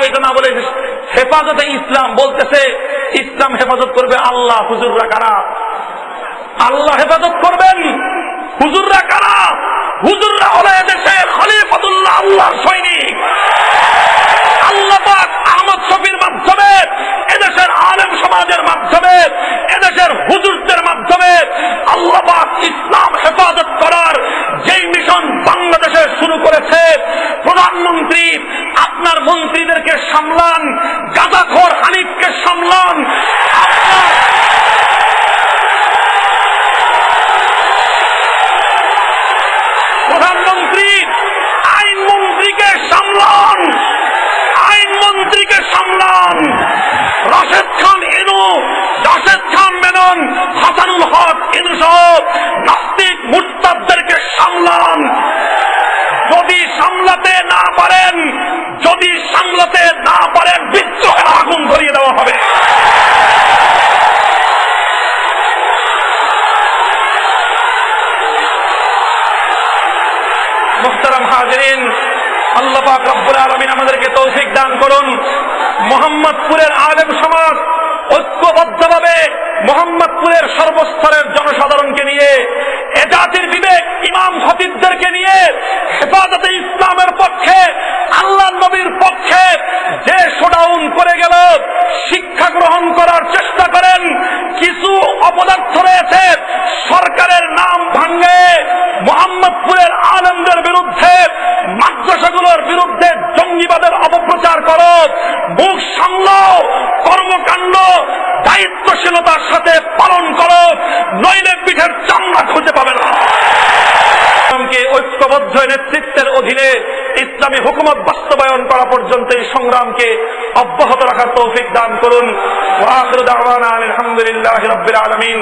এটা না বলে হেফাজতে ইসলাম বলতেছে। ইসলাম হেফাজত করবে আল্লাহ, হুজুররা কারা? আল্লাহ হেফাজত করবেন, হুজুররা কারা? হুজুররা হলো এদেশের খলিফাতুল্লাহ, আল্লাহর সৈনিক। আল্লাহ পাক আহমদ শফির মাধ্যমে, এদেশের আলেম সমাজের মাধ্যমে, এদেশের হুজুরদের মাধ্যমে আল্লাহ পাক ইসলাম হেফাজত করার যেই মিশন বাংলাদেশে শুরু করেছে, প্রধানমন্ত্রী আপনার মন্ত্রীদেরকে সামলান, গাঁজাখোর হানিফকে সামলান, প্রধানমন্ত্রী আইনমন্ত্রীকে সামলান, আইনমন্ত্রীকে সামলান, রাশেদ খান ইনু, রাশেদ খান মেনন, হাসানুল হক ইনু সহ নাস্তিক মুরতাদদেরকে সামলান। যদি সামলাতে না পারেন, যদি সামলাতে না পারেন, বিদ্রোহের আগুন ধরিয়ে দেওয়া হবে। মুহতারাম হাজিরিন, আল্লাহ পাক রব্বুল আলামিন আমাদেরকে তৌফিক দান করুন। মোহাম্মদপুরের আলেম সমাজ ঐক্যবদ্ধভাবে মোহাম্মদপুরের সর্বস্তরের জনসাধারণকে নিয়ে, এ জাতির বিবেক ইমাম খতিবদেরকে নিয়ে হেফাজতে ইসলামের পক্ষে, আল্লাহ নবীর পক্ষে যে শোডাউন করে গেল, শিক্ষা গ্রহণ করার চেষ্টা করেন। কিছু অপদার্থ রয়েছে সরকারের নাম ভাঙে মোহাম্মদপুরের আলেমদের বিরুদ্ধে, মাদ্রাসাগুলোর বিরুদ্ধে জঙ্গিবাদের অপপ্রচার করো, মুখ সামলাও, কর্মকাণ্ড দায়িত্বশীলতার সাথে পালন করো, নইলে পিঠের চামড়া খুঁজে পাবে না। ঐক্যবদ্ধ নেতৃত্বের অধীনে ইসলামী হুকুমত বাস্তবায়ন করা পর্যন্ত এই সংগ্রামকে অব্যাহত রাখার তৌফিক দান করুন। ওয়া আখিরু দাওয়ানা আলহামদুলিল্লাহি রাব্বিল আলামিন।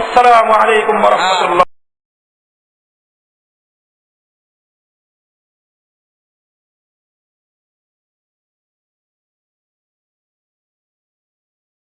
আসসালামু আলাইকুম ওয়া রাহমাতুল্লাহ।